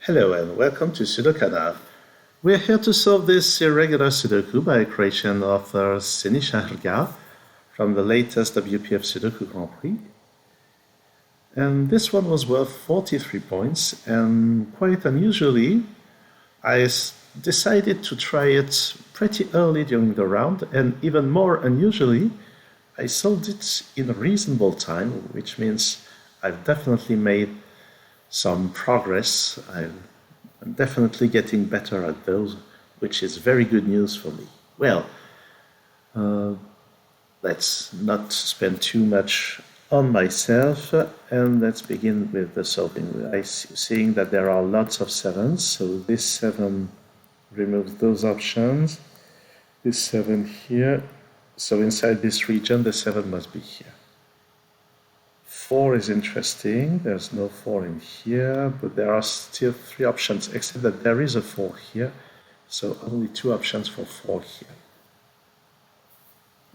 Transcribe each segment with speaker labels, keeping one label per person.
Speaker 1: Hello and welcome to SudoKanard. We're here to solve this irregular Sudoku by Croatian author Siniša Hrga from the latest WPF Sudoku Grand Prix. And this one was worth 43 points, and quite unusually, I decided to try it pretty early during the round, and even more unusually, I solved it in a reasonable time, which means I've definitely made some progress. I'm definitely getting better at those, which is very good news for me. Well, let's not spend too much on myself, and let's begin with the solving. I'm seeing that there are lots of sevens, so this 7 removes those options. This 7 here, so inside this region the 7 must be here. 4 is interesting, there's no 4 in here, but there are still 3 options, except that there is a 4 here, so only 2 options for 4 here.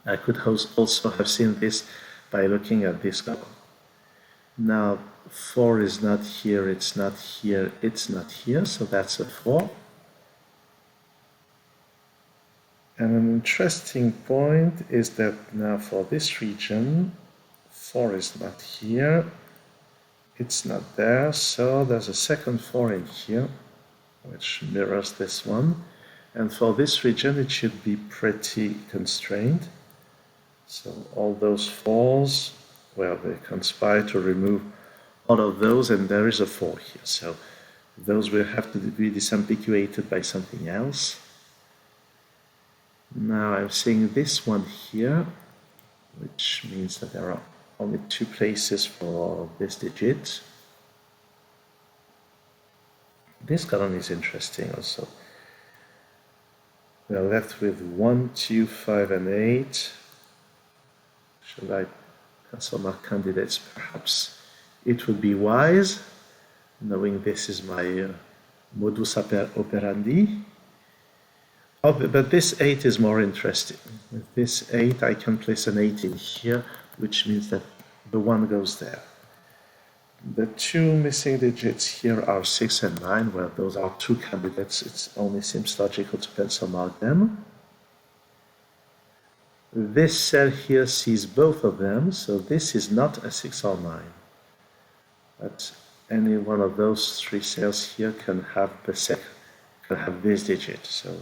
Speaker 1: I could also have seen this by looking at this column. Now 4 is not here, it's not here, it's not here, so that's a 4. And an interesting point is that now for this region, 4 is not here, it's not there, so there's a second 4 in here, which mirrors this one. And for this region, it should be pretty constrained. So all those 4s, well, they conspire to remove all of those, and there is a 4 here. So those will have to be disambiguated by something else. Now I'm seeing this one here, which means that there are only 2 places for this digit. This column is interesting also. We are left with 1, 2, 5, and 8. Should I cancel my candidates? Perhaps it would be wise, knowing this is my modus operandi. Oh, but this 8 is more interesting. With this 8, I can place an 8 in here, which means that the 1 goes there. The 2 missing digits here are 6 and 9. Well, those are 2 candidates. It only seems logical to pencil mark them. This cell here sees both of them, so this is not a 6 or 9. But any one of those 3 cells here can have this digit. So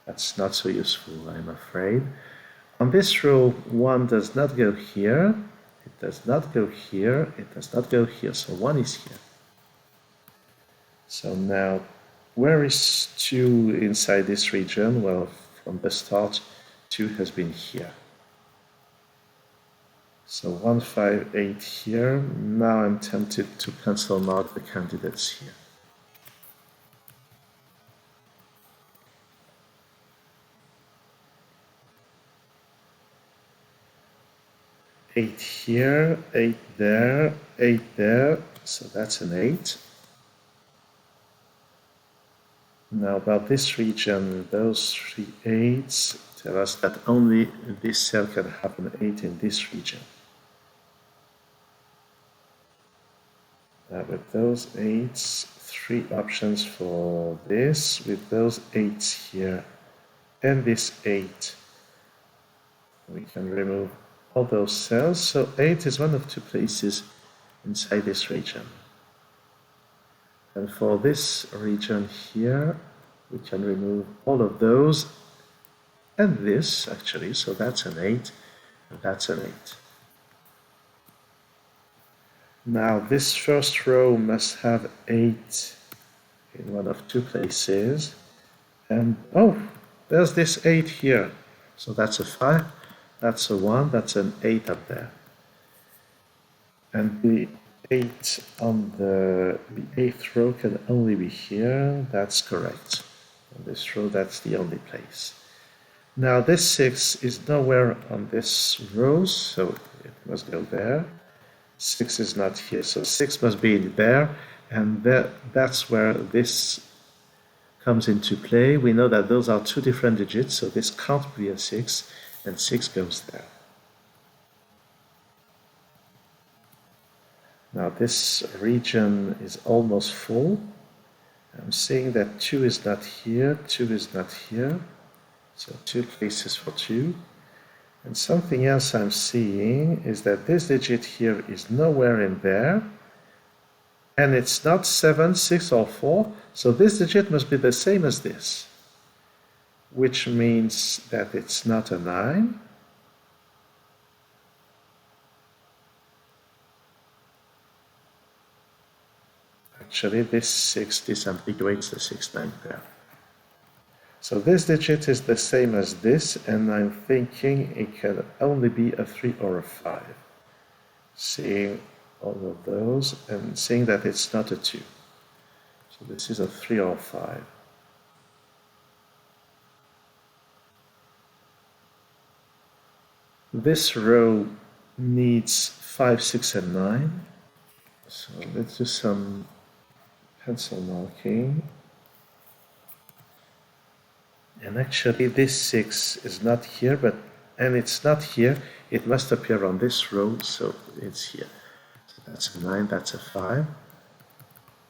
Speaker 1: that's not so useful, I'm afraid. On this row, 1 does not go here, it does not go here, it does not go here, so 1 is here. So now, where is 2 inside this region? Well, from the start, 2 has been here. So 1, 5, 8 here. Now I'm tempted to pencil mark the candidates here. 8 here, 8 there, 8 there, so that's an 8. Now about this region, those 3 8s tell us that only this cell can have an 8 in this region. Now with those 8s, 3 options for this, with those 8s here and this 8, we can remove all those cells, so 8 is one of 2 places inside this region. And for this region here, we can remove all of those and this actually, so that's an 8 and that's an 8. Now this first row must have 8 in one of 2 places, and oh, there's this 8 here, so that's a 5. That's a 1, that's an 8 up there. And the 8 on the 8th row can only be here, that's correct. On this row, that's the only place. Now this 6 is nowhere on this row, so it must go there. 6 is not here, so 6 must be in there, and that's where this comes into play. We know that those are 2 different digits, so this can't be a 6. And 6 goes there. Now this region is almost full, I'm seeing that 2 is not here, 2 is not here, so 2 places for 2. And something else I'm seeing is that this digit here is nowhere in there, and it's not 7, 6, or 4, so this digit must be the same as this, which means that it's not a 9. Actually, this 6 disambiguates the 6-9 pair. So this digit is the same as this, and I'm thinking it can only be a 3 or a 5. Seeing all of those and seeing that it's not a 2. So this is a 3 or 5. This row needs 5, 6, and 9. So let's do some pencil marking. And actually this 6 is not here, and it's not here. It must appear on this row, so it's here. So that's a 9, that's a 5.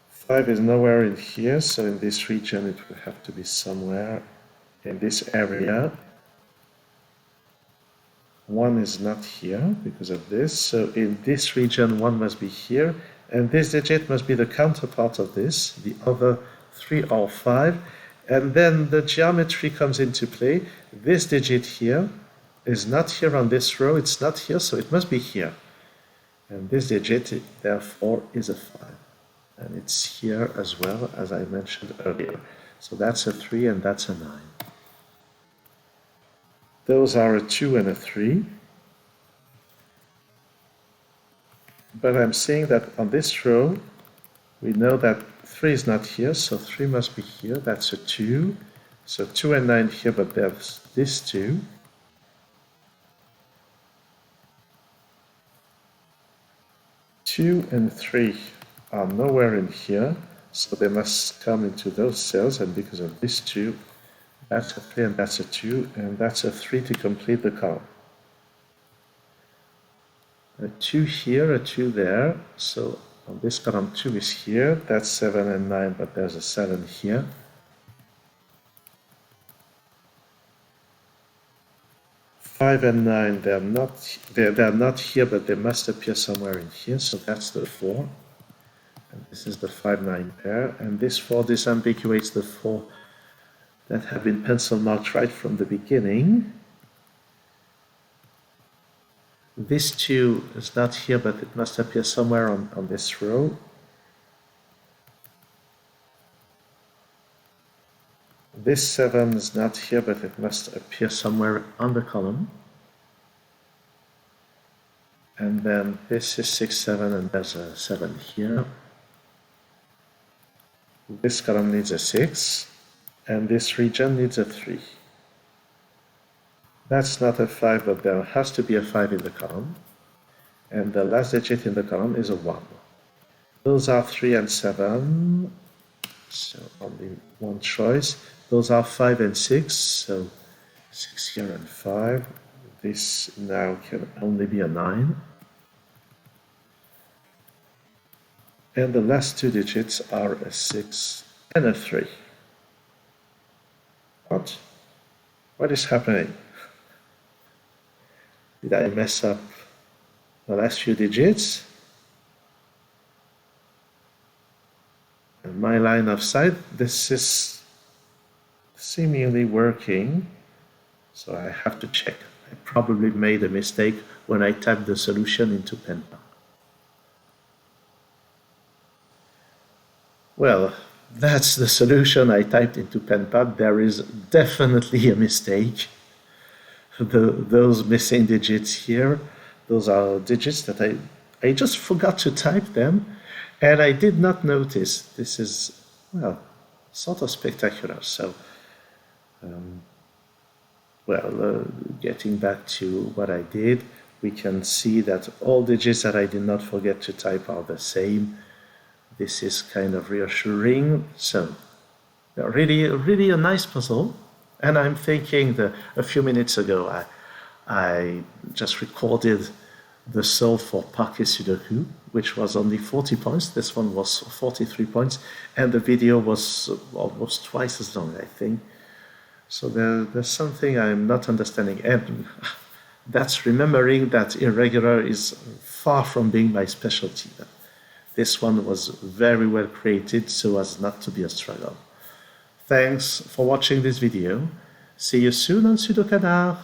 Speaker 1: 5 is nowhere in here, so in this region it will have to be somewhere in this area. 1 is not here because of this, so in this region 1 must be here, and this digit must be the counterpart of this, the other 3 or 5, and then the geometry comes into play. This digit here is not here on this row, it's not here, so it must be here. And this digit, therefore, is a 5. And it's here as well, as I mentioned earlier. So that's a 3 and that's a 9. Those are a 2 and a 3. But I'm saying that on this row, we know that 3 is not here, so 3 must be here. That's a 2. So 2 and 9 here, but there's this 2. Two and 3 are nowhere in here, so they must come into those cells, and because of this 2, that's a 3 and that's a 2, and that's a 3 to complete the column. A 2 here, a 2 there, so on this column 2 is here, that's 7 and 9, but there's a 7 here. Five and 9, they're not here, but they must appear somewhere in here, so that's the 4. And this is the 5-9 pair, and this 4 disambiguates the 4 that have been pencil marked right from the beginning. This 2 is not here, but it must appear somewhere on this row. This 7 is not here, but it must appear somewhere on the column. And then this is 6, 7, and there's a 7 here. This column needs a 6, and this region needs a 3. That's not a 5, but there has to be a 5 in the column. And the last digit in the column is a 1. Those are 3 and 7, so only one choice. Those are 5 and 6, so 6 here and 5. This now can only be a 9. And the last two digits are a 6 and a 3. What? What is happening? Did I mess up the last few digits? And my line of sight, this is seemingly working, so I have to check. I probably made a mistake when I typed the solution into PenPal. Well, that's the solution I typed into PenPal. There is definitely a mistake. Those missing digits here, those are digits that I just forgot to type them, and I did not notice. This is, well, sort of spectacular. So, getting back to what I did, we can see that all digits that I did not forget to type are the same. This is kind of reassuring. So, really a nice puzzle. And I'm thinking that a few minutes ago, I just recorded the solve for Parquet Sudoku, which was only 40 points. This one was 43 points, and the video was almost twice as long, I think. So there's something I'm not understanding, and that's remembering that irregular is far from being my specialty. This one was very well created so as not to be a struggle. Thanks for watching this video. See you soon on SudoKanard.